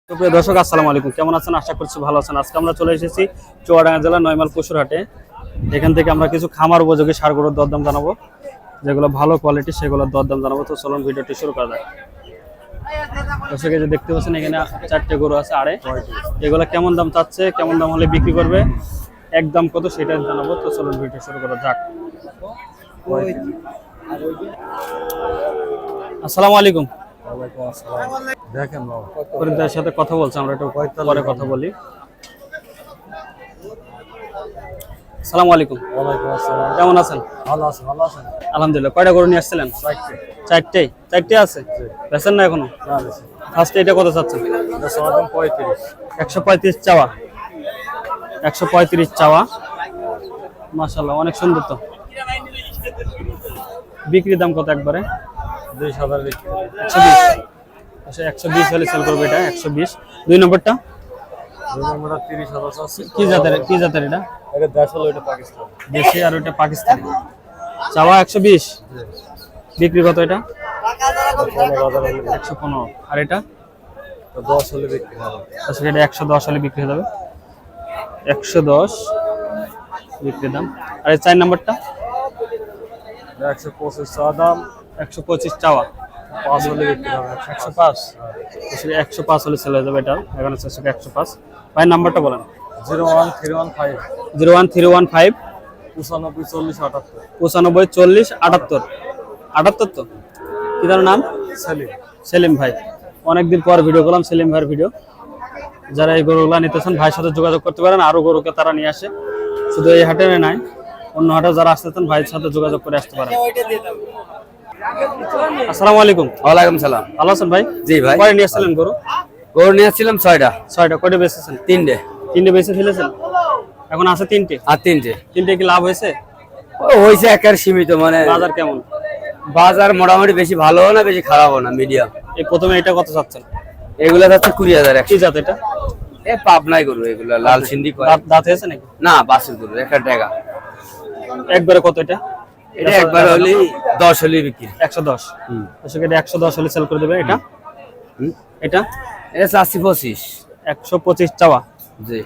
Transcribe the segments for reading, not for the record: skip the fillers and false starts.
প্রিয় দর্শক আসসালামু আলাইকুম, কেমন আছেন? আশা করছি ভালো আছেন। আজকে আমরা চলে এসেছি চুয়াডাঙ্গা জেলার নয়মাল পশুর হাটে। এখান থেকে আমরা কিছু খামার উপযোগী ষাঁড় গরুর দরদাম জানাবো, যেগুলো ভালো কোয়ালিটি সেগুলোর দরদাম জানাবো। তো চলুন ভিডিওটি শুরু করা যাক। দর্শক এই যে দেখতে পাচ্ছেন এখানে 4টে গরু আছে আড়ে। এগুলো কেমন দাম চাচ্ছে, কেমন দাম হলে বিক্রি করবে, একদম কত সেটা জানাবো। তো চলুন ভিডিও শুরু করা যাক। আসসালামু আলাইকুম। দেখেন ফরিদার সাথে কথা বলছি, আমরা একটু পরে কথা বলি। আসসালামু আলাইকুম। ওয়ালাইকুম আসসালাম। কেমন আছেন? ভালো আছেন? আলহামদুলিল্লাহ। কয়টা গরু নিয়ে আসছিলেন? চারটে আছে, বেচেন না এখনো? ফার্স্টে এটা কত চাচ্ছেন? 135 চাওয়া। 135 চাওয়া। মাশাআল্লাহ, অনেক সুন্দর। তো বিক্রির দাম কত একবারে? 20,000 বিক্রি। 120। আচ্ছা, 120 হলে সেল করবে এটা। 120। দুই নম্বরটা 30,000 আছে। কি জাতের এটা? এটা দেশ হলো, এটা পাকিস্তান। দেশি আর ওটা পাকিস্তানি। চাওয়া 120, বিক্রি কত এটা? 115। আর এটা 10 হলে বিক্রি হবে। আচ্ছা, এটা 110 হলে বিক্রি হয়ে যাবে। 110 বিক্রি দাম। আর এই 4 নম্বরটা 125 চাওয়া দাম, 125 চাওয়া। 5 হলে বিক্রি হবে। 105। 105 হলে সেল হয়ে যাবে এটা। এখন আছে 105। ভাই নাম্বারটা বলেন। 01315 01315 95 40 78। 95 40 78। 78 তো কি তার নাম? সেলিম। সেলিম ভাই। অনেকদিন পর ভিডিও করলাম সেলিম ভাইয়ের ভিডিও। যারা এই গরুগুলা নিতেছেন ভাইয়ের সাথে যোগাযোগ করতে পারেন। আরো গরুকে তারা নিয়ে আসে, শুধু এই হাটে নাই, অন্য হাটে যারা আসতেছেন ভাইয়ের সাথে যোগাযোগ করে আসতে পারেন। আসসালামু আলাইকুম। ওয়ালাইকুম সালাম। ভালো আছেন ভাই? জি ভাই। কয়টা নিয়ে আসছিলেন গরু? গরু নিয়ে আসছিলাম 6টা। 6টা। কয়টা বেচেছেন? 3টে। 3টে বেচে ফেলেছেন, এখন আছে 3টে। আর 3টে। 3টে কি লাভ হয়েছে? হয়েছে একের সীমিত, মানে বাজার কেমন? বাজার মোটামুটি বেশি ভালো না বেশি খারাপও না, মিডিয়াম। এই প্রথমে এটা কত চাচ্ছেন? এগুলা যাচ্ছে 20,000। কি জাত এটা? এ পাবনাই গরু এগুলা, লাল সিন্ধি কয়। দাঁত হয়েছে নাকি? না, বাছুর গরু, একটা টাকা। একবারে কত এটা? এটা একবার হলে 10 হলে বিক্রি। 110। দর্শক এটা 110 হলে সেল করে দেবে। এটা এটা এটা চাচ্ছি 25। 125 চাওয়া। জি।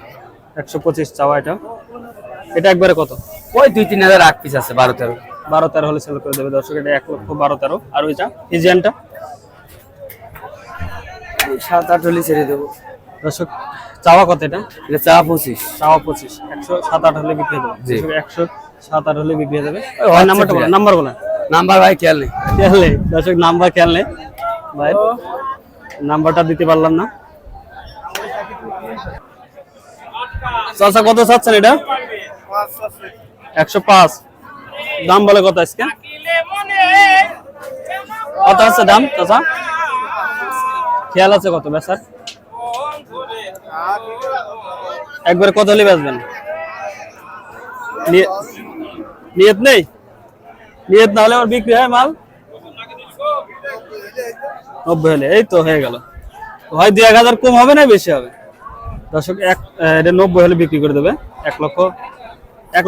125 চাওয়া এটা। এটা একবারে কত? ওই 2-3 হাজার আট পিস আছে, 12-13। 12-13 হলে সেল করে দেবে। দর্শক এটা 1,12,13। আর ওইটা ফিজিয়ানটা 7-8 হলে ছেড়ে দেবো। দর্শক চাওয়া কত এটা? এটা চাওয়া 25। চাওয়া 25। 107-8 হলে বিক্রি হয়ে যাবে। জি। 107-8 হলে বিক্রি হয়ে যাবে। ওই নাম্বারটা বলেন। নাম্বার বলেন। নাম্বার ভাই খেয়াল নেই। খেয়াল নেই দর্শক, নাম্বার খেয়াল নেই ভাই, নাম্বারটা দিতে পারলাম না। চাচা কত চাচ্ছেন এটা? 105। দাম বলে কত আজকে? কত আছে দাম চাচা? খেয়াল আছে কত বেচার? একবার কত হলে বেচবেন? নিয়ত নেই? নিয়ত না হলে আমার বিক্রি হয় মাল? 90 হলে। এই তো হয়ে গেল। হয় 2-1000 কম হবে না বেশি হবে? দর্শক এটা 90 হলে বিক্রি করে দেবে। 1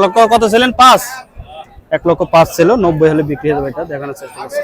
লক্ষ কত ছিলেন? 5। 1,05,000 ছিল, 90 হলে বিক্রি হয়ে যাবে। এটা দেখানোর চেষ্টা করছি।